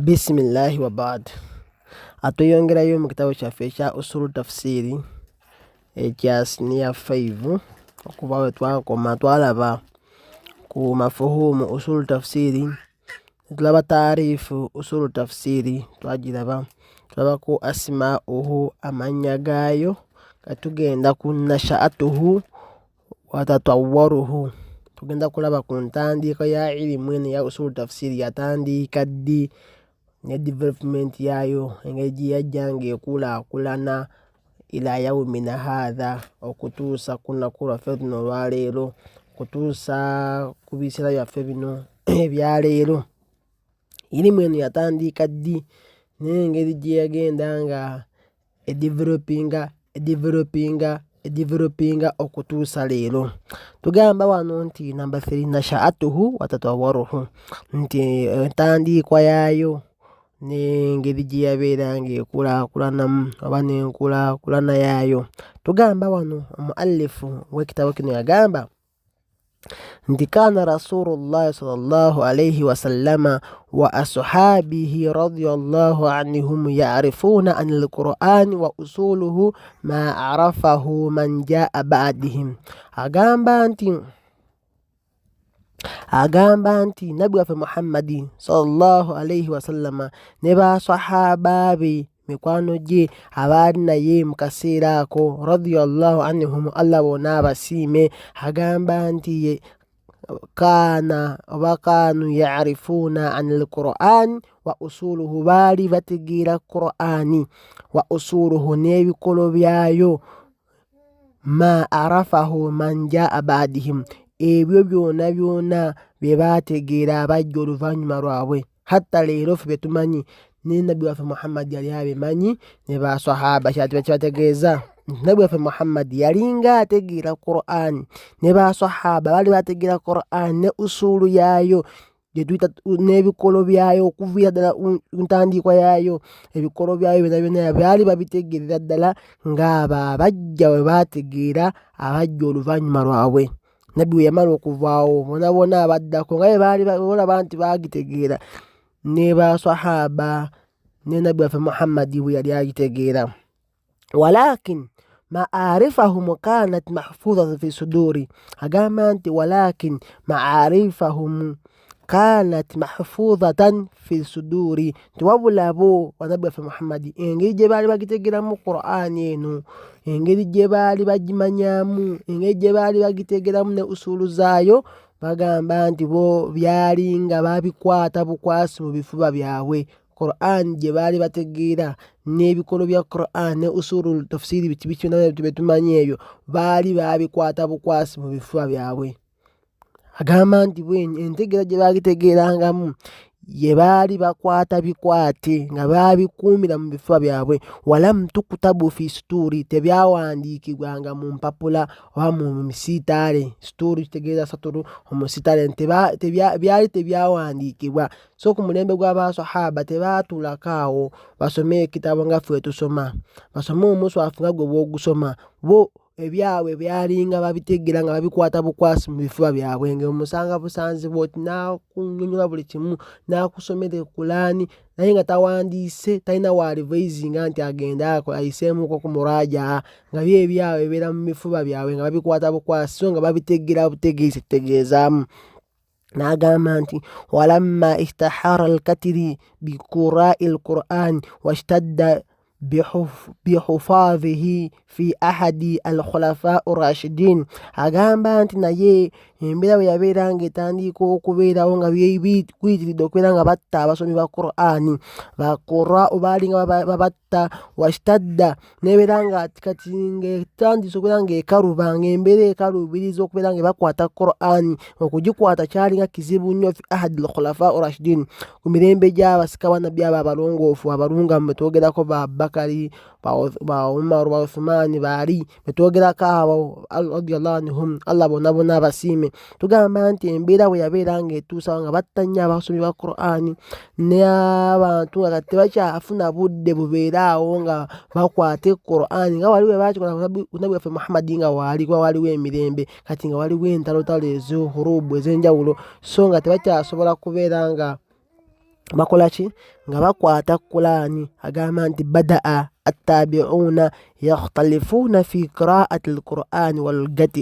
Bismillahi wa baad. Atuyongerayo mu kitabo kyaffe ekya usulu tafsiri ekya siniya 5 okuva we twakoma twalaba ku mafuhumu usulu tafsiri, tulaba taarifu usulu tafsiri, twagiraba ku asma'uhu amanya gaayo, katugenda ku nashaatuhu wa tatawwaruhu, tugenda kulaba ku ntandiko ya ilimu eno ya usulu tafsiri yatandika ddi ne development yayo, engeri gyeyajja ng'ekulaakulana ila yaumina haadha, okutuusa ku lunaku lwaffe luno olwaleero, okutuusa ku biseera byaffe bino ebyaleero. Ilimu eno yatandika ddi n'engeri gye yagenda nga edevelopinga okutuusa leero. Tugamba wano nti number 3 nashaatuhu wa tatawwaruhu, nti entandikwa yaayo n'engeri gye yabeera ng'ekulaakulanamu oba n'enkulaakulana yaayo. Tugamba wano omuallifu w'ekitabo kino yagamba nti kaana rasulullahi sallallahu alayhi wasallama wa ashabihi radiyallahu anhum ya'rifuuna an al-Qur'ani wa usuluhu ma arafahu man jaa ba'dihim. Agamba nti Nabi waffe Muhammadi sallallahu alayhi wasallama ne basahaba be, mikwano gye abaali naye mu kaseera ako, radiyallahu anhum, Allah bonna abasiime, agamba nti kaanu ya'rifuuna an al-Qur'an wa usuluhu, baali bategeera Qur'ani, wa usuluhu n'ebikolo byayo, ma arafahu man jaa ba'dihim, ebyo byonna bye baategeera abajja oluvannyuma lwabwe. Hatta leero ffe betumanyi ne Nabbi waffe Muhammad yali abimanyi ne basahaba. Kibategeeza Nabbi waffe Muhammad yalinga ategeera Qur'an, ne basahaba baali bategeera Qur'an ne usulu yaayo, n'ebikolo byayo, okuviira ddala ntandikwa yaayo, ebikolo byayo byonna baali babitegeerera ddala ng'abo abajja bwe baategeera abajja oluvannyuma lwabwe. Nabbi we yamala okuvaawo, bonna abaddako nga baali olaba nti baagitegeera, ne basahaba ne Nabbi waffe Muhammad bwe yali agitegeera. Walakin ma'arifahum kanat mahfuzatan fi suduri, agamba nti walakin ma'arifahum kanat mahfuzatan fi suduri, tiwabula bo wa Nabbi waffe Muhammad engeri gye baali bagitegeeramu Qur'ani eno, engeri gye baali bagimanyaamu, engeri gye baali bagitegeeramu ne usulu zaayo, bagamba nti bo byali nga babikwata bukwasi mu bifuba byabwe. Qur'an gye baali bategeera n'ebikolo bya Qur'an ne usulu tafsiri betumanyi ebyo, baali babikwata bukwasi mu bifuba byabwe. Agamba nti entegeera gye bagitegeerangamu ye baali bakwata bikwate nga babikuumira mu bifuba byabwe. Walam tukutabu fi suturi, tebyawandiikibwanga mu mpapula oba mu misiitaale. Suturi kitegeeza saturu, omusiitaale byali tebyawandiikibwa. So ku mulembe gw'abasahaba tebaatuulako awo basome ekitabo nga ffe tusoma, basome omuswafu nga gwe bw'ogusoma. Bo ebyabwe byalinga babitegeera nga babikwata bukwasi mu bifuba byabwe, ng'omusanga busanzibwa oti n'akunnyonnyola buli kimu, n'akusomera Qur'ani naye nga tawandiise, talina walivoizinga nti agenda ayiseemuko ku murajaa, nga byabwe bibeera mu bifuba byabwe nga babikwata bukwasi, so nga babitegeera butegeezi kitegeezaamu. N'agamba nti walamma ihtahara al-katiri biqura'i al-Qur'an washtadda bihufadhihi fi ahadi al-khulafa ar-rashidin, agamba nti naye embeera bwe yabeera ng'etandika okubeerawo nga kuyitiridde okubeera nga batta abasomi ba Qur'ani, baqura'u baali nga babatta, washtadda n'ebeera nga kati ng'etandise okubeera ng'ekaluba, ng'embeera ekalubiriza okubeera nga bakwata Qur'ani, okugikwata kyali nga kizibu nnyo, fi ahadi al-khulafa ar-rashidin, ku mirembe gy'abasika bannabbi abo abalongoofu abalungamu, betwogerako ba Bakari, ba Umar, ba Uthmani, ba Ali, betwogerako abo radiyallahu anhum, Allah bonna abasiime. Tugamba nti embeera bwe yabeera ng'etuusawo nga batta nnyo abasomi ba Qur'ani n'abantu nga tebakyafuna budde bubeeraawo nga bakwate Qur'ani nga waliwo bakikola ku Nabbi waffe Muhammad nga waliwo emirembe, kati nga waliwo entalotalo ez'ohurubu ez'enjawulo, so nga tebakyasobola kubeera nga bakolaki nga bakwata Qur'ani. Agamba nti badaa attabi'una yakhtalifuna fi qira'ati alqur'ani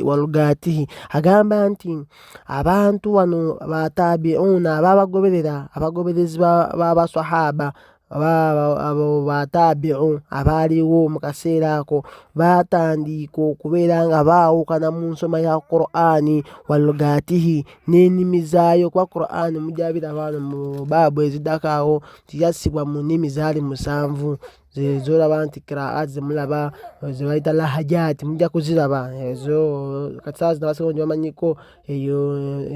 walugatihi. Agamba nti abantu wano batabi'una abagoberezi b'abasahaba abo batabi'u abaaliwo mu kaseera ako batandika okubeera nga baawukana mu nsoma ya Qur'ani walugatihi n'ennimi zaayo. Kuba Qur'ani mujja biraba wano mu baabu eziddako awo yassibwa mu nnimi zaali 7 zolaba nti kiraati zemulaba zebayita lahajati mujja kuziraba ezo kati saa zino abasinga nti bamanyiko eyo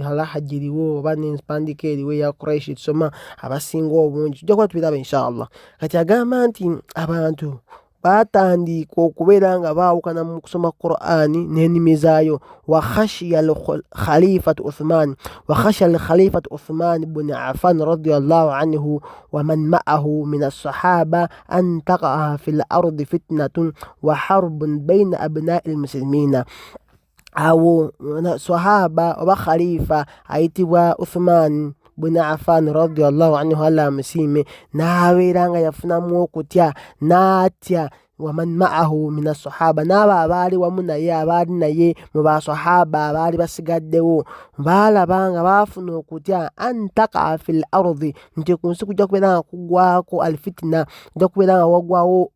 lahaji eriwo oba n'empandiika eriwo eya Quraish tusoma abasinga obungi tujja kuba tubiraba inshallah. Kati agamba nti abantu batandika okubeera nga baawukana mu kusoma Qur'ani n'ennimi zaayo. Wakhashiya al-khalifatu Uthman ibn Affan radiyallahu anhu wa man ma'ahu min as-sahaba an taqa'a fil ardi fitnatun wa harbun bayna abna'i al-muslimina. Awo sahaba oba khalifa ayitibwa Uthman ibn Affan radiyallahu anhu alla musime n'abeera nga yafunamu okutya n'atya waman ma'ahu min as-sahaba n'abo abaali wamu naye abaali naye mu basahaba abaali basigaddewo baalaba nga baafuna okutya an taqa fil ardi nti ku nsi kujja kubeera nga kugwako alfitina kujja kubeera nga wagwawo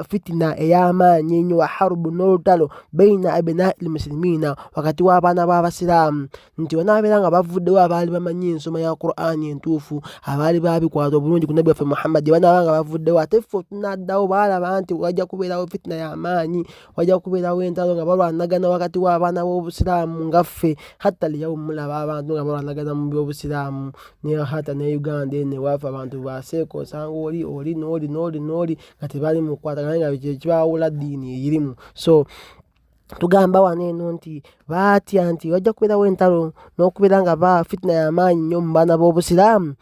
fitina ey'amaanyi ennyo wa harubu n'olutalo baina abna'i al-muslimina wakati w'abaana b'abasiraamu nti banaabeera nga bavuddewo abaali bamanyi ensoma ya Qur'ani entuufu abaali babikwata obulungi ku nabbi waffe Muhammad banaaba nga bavuddewo ate ffe tunaddawo baalaba nti wajja kubeerawo fitina y'amaanyi wajja kubeerawo entalo nga balwanagana wakati w'abaana b'obusiraamu nga ffe hatta liyawmu mulaba abantu nga balwanagana mu by'obusiraamu ne hatta ne Uganda eno ewaffe abantu baseeko osanga oli n'oli nga tebali mu kukwatagana nga kibaawula ddiini eyirimu. So tugamba wano eno nti baatya nti wajja kubeerawo entalo n'okubeera nga fitina y'amaanyi nnyo mu baana b'obusiraamu.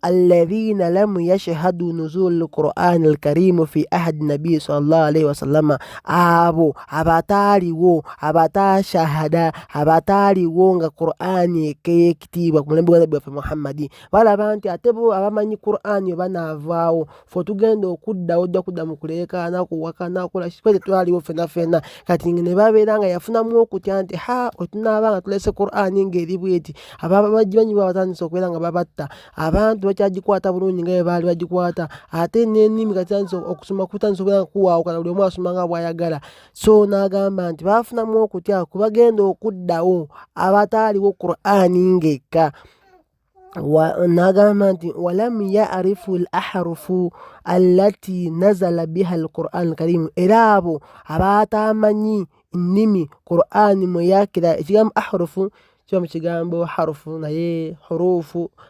الذين لم يشهدوا نزول القرآن الكريم في أحد النبي صلى الله عليه وسلم abo abataliwo abatashahada abataliwo nga Qur'ani ekitiibwa ku mulembe gwa nabbi waffe Muhammadi balaba nti ate bo abamanyi Qur'ani banaavaawo ffe tugenda okuddawo ojja kudda mu kuleekaana kuwakana kola kikwe tetwaliwo ffenna kati ne babeera nga yafunamu okutya nti wetunaaba nga tulese Qur'ani ng'eri bweti ababagimanyi batandise okubeera nga babatta abantu bakyagikwata bulungi nga bwe baali bagikwata ate n'ennimi katandise okusoma kutandise okubeera nga kuwaawukana buli omu asoma nga bw'ayagala. So n'agamba nti baafunamu okutya kubagenda okuddawo abataaliwo Qur'ani ng'ekka. N'agamba nti walam ya'rifu al-ahrufu allati nazala biha al-Qur'an al-Karim era abo abataamanyi nnimi Qur'ani mwe yakira. Ekigambo ahrufu kiba mu kigambo harufu naye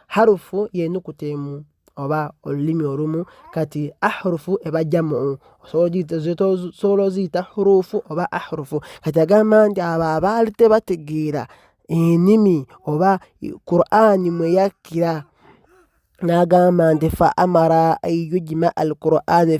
harufu y'ennukuta emu oba olulimi olumu kati ahrufu eba jamu osobola oziyita hurufu oba ahrufu. Kati agamba nti abo abaali tebategeera ennimi oba Qur'ani mwe yakkira n'agamba nti fa amara an yujma al-Qur'an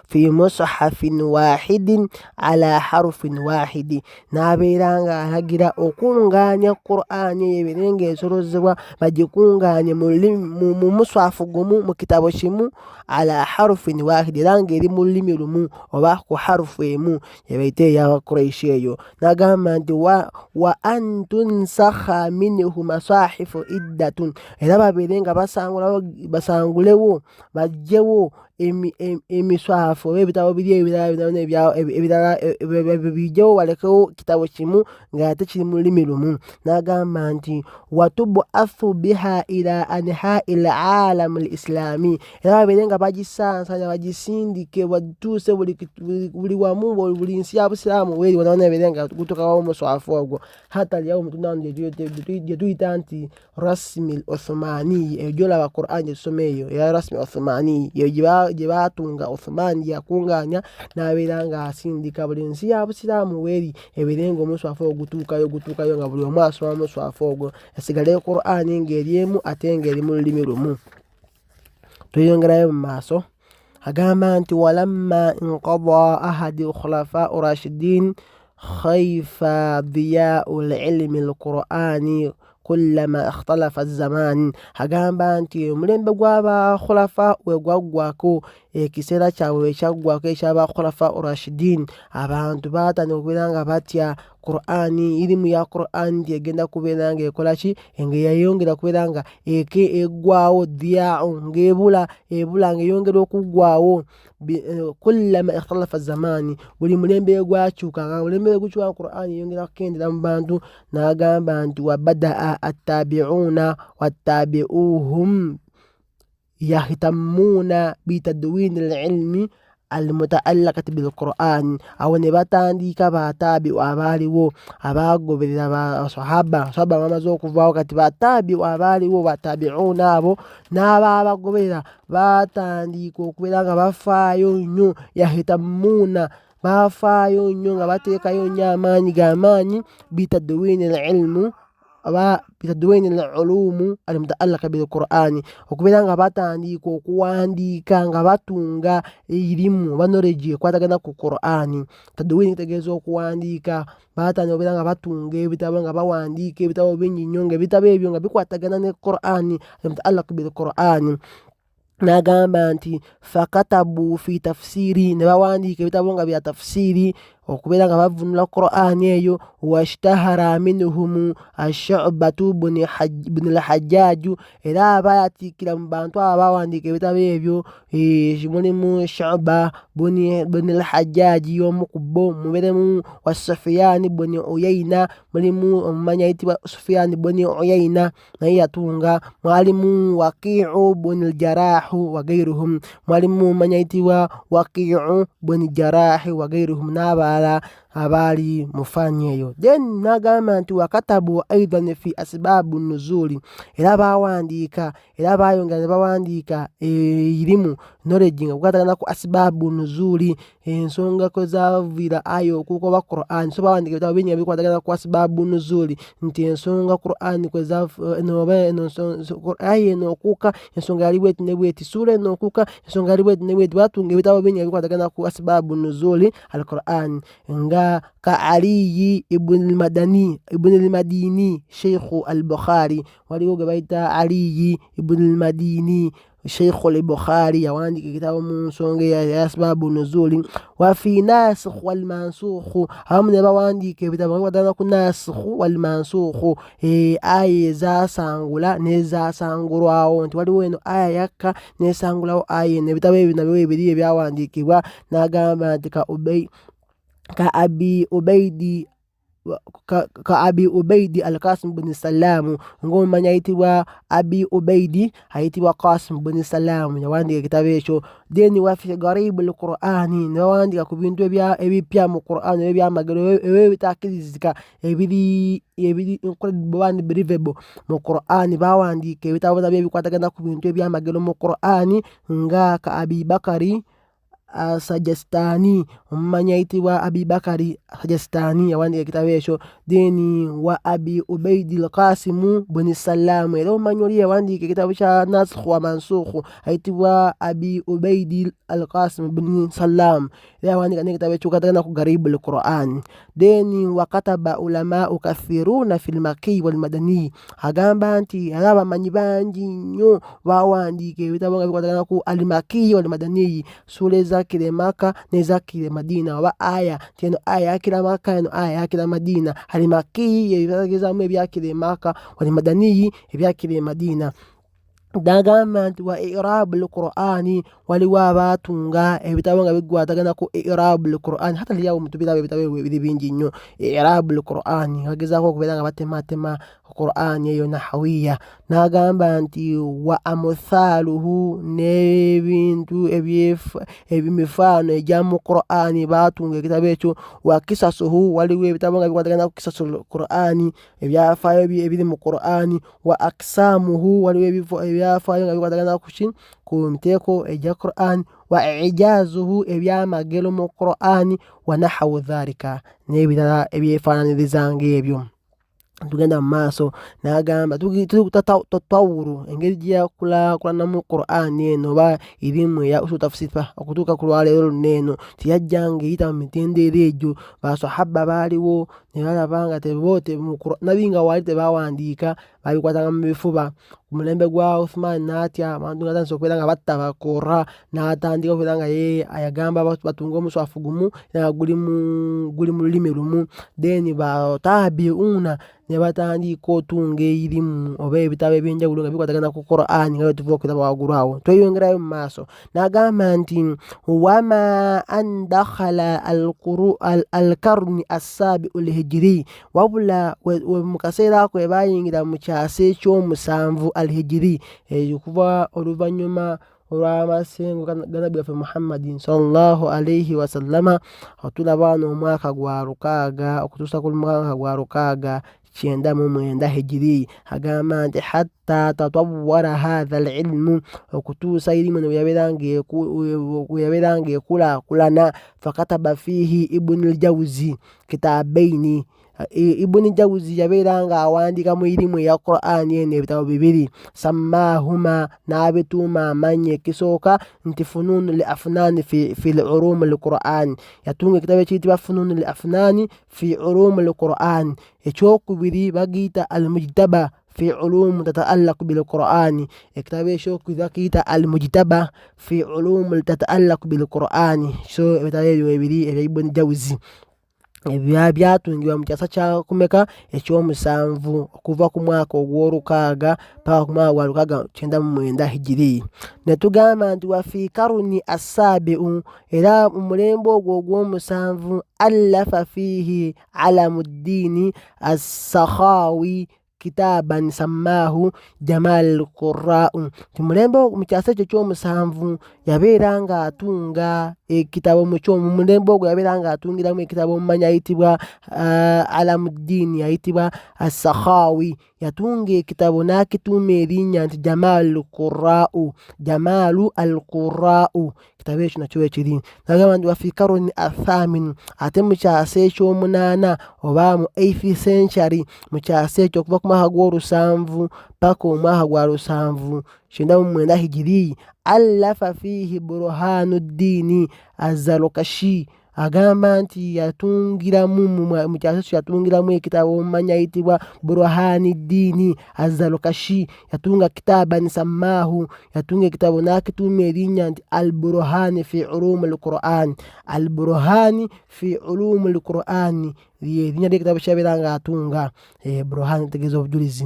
fi mushafin wahidin ala harfin wahidi n'abeera nga alagira okungaanya Qur'ani ebirenga esolozebwa bagikungaanye mu muswafu gumu mu kitabo kimu ala harfin wahidi era ng'eri mu lulimi lumu oba ku harufu emu ebayita ey'Abakuraishi eyo. N'agamba nti wa an tunsakha minhu masahifu iddatun era babeere nga basangulewo baggyewo emiswafu oba ebitabo biri ebirala bijjewo balekewo kitabo kimu nga ate kiri mu lulimi lumu. N'agamba nti watubu'athu biha ila anha'i al-alam al-islami era babeere nga bagisansanya bagisindike batuuse buli wamu buli nsi ya busiraamu weeri wona babeere nga gutuukawo omuswafu ogwo hatta lyawo mutundano gye tuyita nti rasmi al-Uthmani eyo gyolaba Qur'an gye tusoma eyo eya rasmi Uthmani gye baatunga Uthman yakungaanya n'abeera nga asindika buli nsi ya busiraamu weeri ebeere nga omuswafu ogwo gutuukayo nga buli omu asoma omuswafu ogwo esigaleyo Qur'ani ng'eri emu ate ng'eri mu lulimi lumu. Tuyongerayo mu maaso agamba nti walamma inqada ahadi khulafa rashidin khaifa diya'u al-ilmi al-Qur'ani kullama ikhtalafa zaman agamba nti omulembe gw'aba khulafa we gwaggwako ekiseera kyabwe ekyaggwako ekyaba khulafa urashidin abantu baatandika okubeera nga batya Qur'ani irimu ya Qur'ani egenda kubeera nga ekolaki ngeyeyongera kubeera nga eggwawo dyao ng'ebula ng'eyongera okuggwawo kullama ikhtalafa zamani buli mulembe gwakyukanga mulembe gukyuka Qur'ani yongera kukendera mu bantu n'agamba nti wabadaa attabi'una wattabi'uhum yahtamuna bitadwini al-ilmi almutaallaqati bilqur'an awo ne batandika batabi'u abaaliwo abagoberera basahaba bamaze okuvaawo kati batabi'u abaaliwo batabi'una abo n'ababagoberera batandika okubeera nga bafaayo nnyo yahtamuna bafaayo nnyo nga bateekayo nnyo amaanyi g'amaanyi bitadwini al-ilmu bitadwini al-ulumu almutaallaka bilqur'ani okubeera nga batandika okuwandiika nga batunga irimu oba knowledge ekwatagana ku Qur'ani. Tadwini kitegeeza okuwandiika batandika okubeera nga batunga ebitabo nga bawandiika ebitabo bingi nnyo ng'ebitabo ebyo nga bikwatagana ne Qur'ani almutaallaka bilqur'ani. N'agamba nti fakatabu fi tafsiri ne bawandiika ebitabo nga bya tafsiri okubeera nga bavunula Qur'ani eyo washtahara minhum ash-Shu'batu bun al-Hajjaju era abayatiikira mu bantu abo bawandiika ebitabo ebyo mulimu Shu'ba bun al-Hajjaji omu ku bo mubeeremu wa Sufyan bun Uyayna mulimu omumanyi ayitibwa Sufyan bun Uyayna naye yatunga mwalimu Waqi'u bun al-Jarrah wa gairuhum mwalimu omumanyi ayitibwa Waqi'u bun al-Jarrah wa gairuhum n'abalala abaali mu faani eyo. Then n'agamba nti wakatabu aidan fi asbabu nuzuli era bawandiika era bayongera ne bawandiika irimu knowledge nga kukwatagana ku asbabu nuzuli ensonga kwe zaaviira aya okuuka oba Qur'an so bawandiika ebitabo bingi bikwatagana ku asbabu nuzuli nti ensonga Qur'an kwe aya eno okuuka ensonga yali bweti ne bweti sura eno okuuka ensonga yali bweti ne bweti batunga ebitabo bingi bikwatagana ku asbabu nuzuli al-Qur'an nga ka Aliyi ibn al-Madini Sheikh al-Bukhari waliwo gwe bayita Aliyi ibn al-Madini Sheikh al-Bukhari yawandiika ekitabo mu nsonga ya asbabu nuzuli wa fi nasikh wal mansukh abamu ne bawandiika ebitabo bikwatagana ku nasikh wal mansukh aya ezaasangula n'ezaasangulwawo nti waliwo eno aya yakka n'esangulawo aya eno ebitabo ebyo nabyo ebiri ebyawandiikibwa n'agamba nti ka abi ubaidi al-Qasim bin Salam ng'omumanyi ayitibwa abi ubaidi ayitibwa Qasim bin Salam yawandiika ekitabo ekyo. Then wa fi garibu al-Qur'ani nebawandiika ku bintu ebipya mu Qur'ani ebyamagero ebitakirizika ebiri incredible believable mu Qur'ani bawandiika ebitabo nabyo ebikwatagana ku bintu ebyamagero mu Qur'ani nga ka Abi Bakari Sajastani omumanyi ayitibwa Abi Bakari Sajastani yawandiika ekitabo ekyo. Then wa abi ubaidi al-Qasim bin Salam era omumanyi oli yawandiika ekitabo kya nasikh wa mansukh ayitibwa Abi ubaidi al-Qasim bin Salam era yawandiika n'ekitabo ekikwatagana ku garibu al-Qur'an. Then wakataba ulamau kathiruna fil maki wal madani agamba nti era abamanyi bangi nnyo bawandiika ebitabo nga bikwatagana ku al-Maki wal madani sura ezakira Maka n'ezakira Madina oba aya nti eno aya yakira Maka eno aya yakira Madina al-Maki ebitegeezaamu ebyakira Maka wal madani ebyakira Madina. N'agamba nti wa i'rabu al-Qur'ani waliwo abaatunga ebitabo nga bikwatagana ku i'rabu al-Qur'ani hata lyawo mutubirabo ebitabo ebiri bingi nnyo i'rabu al-Qur'ani bagezaako okubeera nga batematema Qur'ani eyo nahawiya. N'agamba nti wa amthaluhu n'ebintu ebimifaano egya mu Qur'ani baatunga ekitabo ekyo. Wa kisasuhu waliwo ebitabo nga bikwatagana ku kisasul Qur'ani ebyafaayo ebiri mu Qur'ani. Wa aksamuhu waliwo ebyafaayo nga bikwatagana ku miteeko egya Qur'an. Wa ijazuhu ebyamagero mu Qur'ani wa nahawu dhalika n'ebirala ebyefaananiriza ng'ebyo. Tugenda mu maaso n'agamba tatawuru engeri gyeyakulaakulanamu Qur'ani eno oba irimu eya usul tafsir okutuuka ku lwaleero luno teyajjanga eyita mu mitendera egyo. Basahaba baaliwo ne balaba nga nabi nga waali tebawandiika babikwatanga mu bifuba ku mulembe gwa Uthman n'atya abantu natandise okubeera nga batta bakorra n'atandika okubeera nga ye ayagamba batunga omuswafu gumu era guli mu lulimi lumu then batabiuna ne batandika otunga erimu oba ebitabo ebyenjawulo nga bikwatagana ku Qur'an nga tuva okulaba waggulu awo. Tweyongerayo mu maaso n'agamba nti wama an dakhala alkarni assabiu lhijiri, wabula mu kaseera ako bayingira mu kyasa ekyomusanvu alhijiri okuva oluvannyuma olw'amasengo ga nabbi waffe Muhammadin sallallahu alaihi wasallama tulaba n'omwaka gwa 6 okutuusa ku mwaka gwa 699 hijiri. Agamba nti hatta tatawwara hadha alilmu, okutuusa irimu yabeera nga ekulaakulana. Fakataba fihi Ibn al-Jawzi kitabaini, Ibn Jawzi yabeera nga awandiika mu irimu eya Qur'an eno ebitabo 2 sammahuma n'abituuma amannya ekisooka nti fununu li afnani fi ulum al-Qur'an, yatunga ekitabo ekiyitibwa fununu li afnani fi ulum al-Qur'an. Ekyokubiri bagiyita al-Mujtaba fi ulum tata'allaq bil Qur'an, ekitabo ekyokubiri bakiyita al-Mujtaba fi ulum tata'allaq bil Qur'an. So ebitabo ebyo bibiri ebya Ibn Jawzi byatungibwa mu kyasa kya kumeka ekyomusanvu okuva ku mwaka ogw'olukaaga paka ku mwaka gwa 699 hijiri. Ne tugamba nti wa fi karuni assabiu, era mu mulembe ogwo ogw'omusanvu allafa fihi Alamuddini as-Sakhawi kitaban sammaahu Jamal al-Qurra'u. Mu kyasa ekyo ekyomusanvu yabeera nga atunga ekitabo mu mulembe ogwo yabeera nga atungiramu ekitabo omumanyi ayitibwa Alamuddin ayitibwa as-Sakhawi. Yatunga ekitabo n'akituuma erinnya nti Jamalu al-Qurra'u. Ekitabo ekyo nakyo ekiri. Nagamba nti wa fi karuni athamin, ate mu kyasa ekyomunaana oba mu 8th century, mu kyasa ekyo okuva ku mwaka gw'olusanvu paka omwaka gwa 799 hijiri, allafa fihi Burhanuddin az-Zarkashi. Agamba nti yatungiramu mu kyasa ekyo yatungiramu ekitabo omumanyi ayitibwa Burhanuddin az-Zarkashi. Yatunga kitaban sammaahu, yatunga ekitabo n'akituuma erinnya nti al-Burhan fi ulum al-Qur'an. Al-Burhan fi ulum al-Qur'an erinnya ly'ekitabo kyabeera nga atunga. Burhan tegeeza obujulizi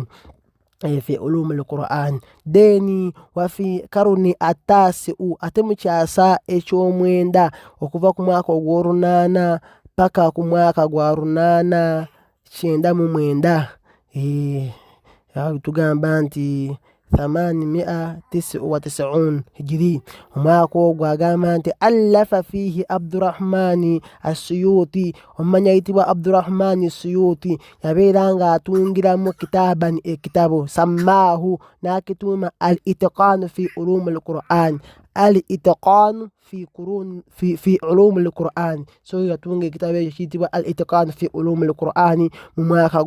fi ulum al-Qur'an. Then wa fi karuni atasiu, ate mu kyasa eky'omwenda okuva ku mwaka ogw'olunaana paka ku mwaka gwa 899 tugamba nti 899 hijiri. Omwaka ogwo agamba nti allafa fihi Abdurrahmani as-Suyuti, omumanyi ayitibwa Abdurrahmani as-Suyuti yabeera nga atungiramu kitaban ekitabo sammaahu n'akituuma al-Itqan fi ulum al-Qur'an. Al-Itqan fi ulum al-Qur'an. So yatunga ekitabo ekyo kiyitibwa al-Itqan fi ulum al-Qur'an mu mwaka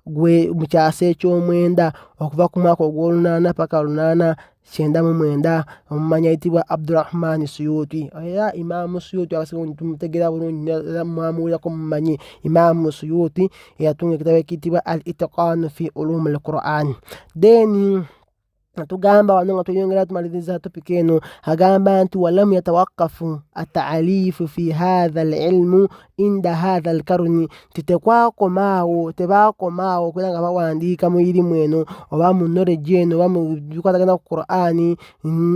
mu kyasa eky'omwenda okuva ku mwaka ogw'olunaana paka 899 omumanyi ayitibwa Abdurrahmani Suyuti. Era Imaamu Suyuti abasinga tumutegeera bulungi era mwamuwulirako mumanyi Imaamu Suyuti eyatunga ekitabo ekiyitibwa al-Itqan fi ulum al-Qur'an. Then tugamba wano nga tweyongera tumaliriza topic eno, agamba nti walam yatawaqqafu at-ta'alifu fi hadha al-ilmu inda hadha al-karni, tebaakomaawo okubeera nga bawandiika mu irimu eno oba mu knowledge eno oba mu bikwatagana ku Qur'ani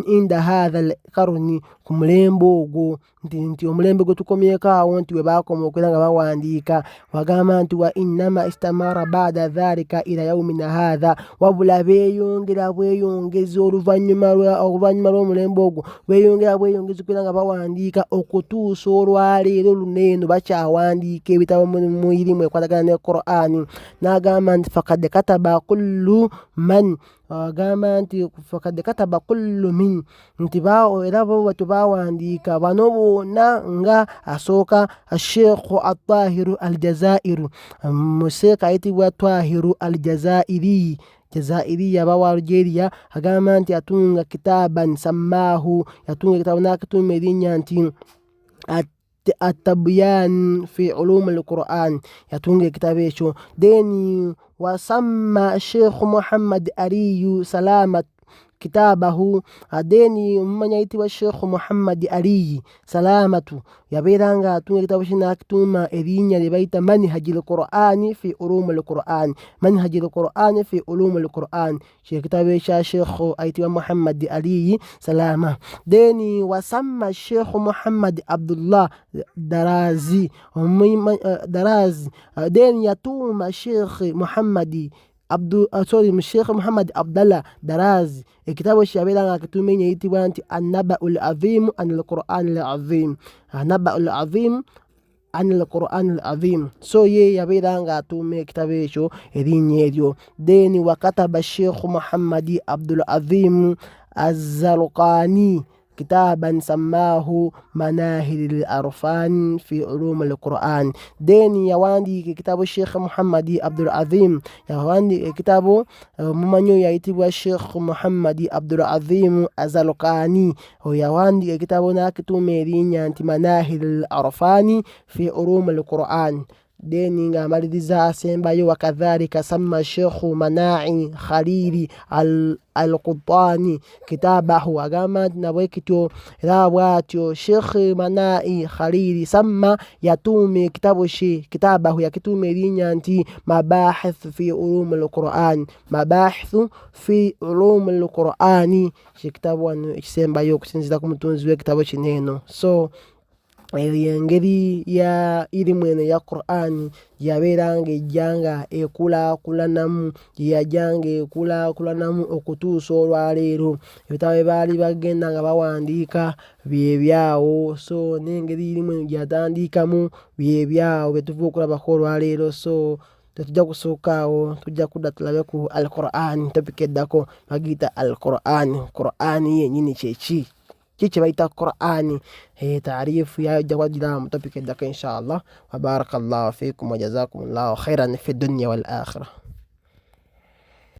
inda hadha al-karni, ku mulembe ogwo nti omulembe gwe tukomyeko awo nti we baakoma okubeera nga bawandiika. Wagamba nti wa innama istamara ba'da dhalika ila yaumina hadha, wabula bweyongeza oluvannyuma lw'omulembe ogwo bweyongeza okubeera nga bawandiika okutuusa olwaleero luneeno bakyawandiika ebitabo mu irimu ekwatagana ne Qur'ani. N'agamba nti fakad kataba kullu man, agamba nti fakad kataba kullu min, nti era bo bwe bawandiika bano bonna nga asooka Sheikh at-Tahiru al-Jazairu, museeka ayitibwa Tahiru al-Jazairi abawa Algeria. Agamba nti yatunga kitaban sammaahu, yatunga ekitabo n'akituuma erinnya nti at-Tabyan fi ulum al-Qur'an, yatunga ekitabo ekyo. Then وسمى الشيخ محمد علي سلامة kitabahu adeni mmanya itiwa Sheikh Muhammad Ali Salamatu yaberanga atunga kitabu shina kituma erinya libaita manhajil Qur'ani fi ulumul Qur'an manhajil Qur'ani fi ulumul Qur'an kitabu cha Sheikh aitiwa Muhammad Ali Salama deni wasamma Sheikh Muhammad Abdullah Darazi Darazi deni yatuma Sheikh Muhammad Sheikh Muhammad Abdallah Darazi kitabu shabela akitumenya yitibwa nti An-Naba'ul Azim anil Qur'anil Azim An-Naba'ul Azim anil Qur'anil Azim so ye yabela atume kitabu echo erinye eryo deni wakataba Sheikh Muhammad Abdul Azim Az-Zarqani كتابا سماه مناهل الأرفان في علوم القرآن دين يواندي كتاب الشيخ محمد عبد العظيم يواندي كتاب ممنيو يأتي الشيخ محمد عبد العظيم الزرقاني ويواندي كتاب ناكتو ميرين يانتي مناهل الأرفان في علوم القرآن deni nga malidiza sembayo wakadhalika sama Sheikh Manai Khalili al-Qutani kitabahu agama nabwekityo rawatyo Sheikh Manai Khalili sama yatume kitabu kitabahu yakitume linyanti mabahith fi ulum al-Qur'an mabahith fi ulum al-Qur'ani kitabu sembayo kusinzira kumutunzi we kitabu kineno so engeri ya ilimwene ya Qur'ani yaberanga ejjanga ekulakulanamu yajjanga ekulakulanamu okutuusa olwaleero ebitabo baali bagenda nga bawandiika byebyawo so n'engeri ilimwene gyatandikamu byebyawo betuva okulabako olwaleero so tetujja kusookawo tujja kudda tulabe ku al-Qur'an topic eddako bagiyita al-Qur'an yennyini kyeki kiki baita Qur'ani taarifu ya jawajira mutopike daka inshallah wa barakallahu fikum wa jazakumullahu khairan fi dunya wal akhirah.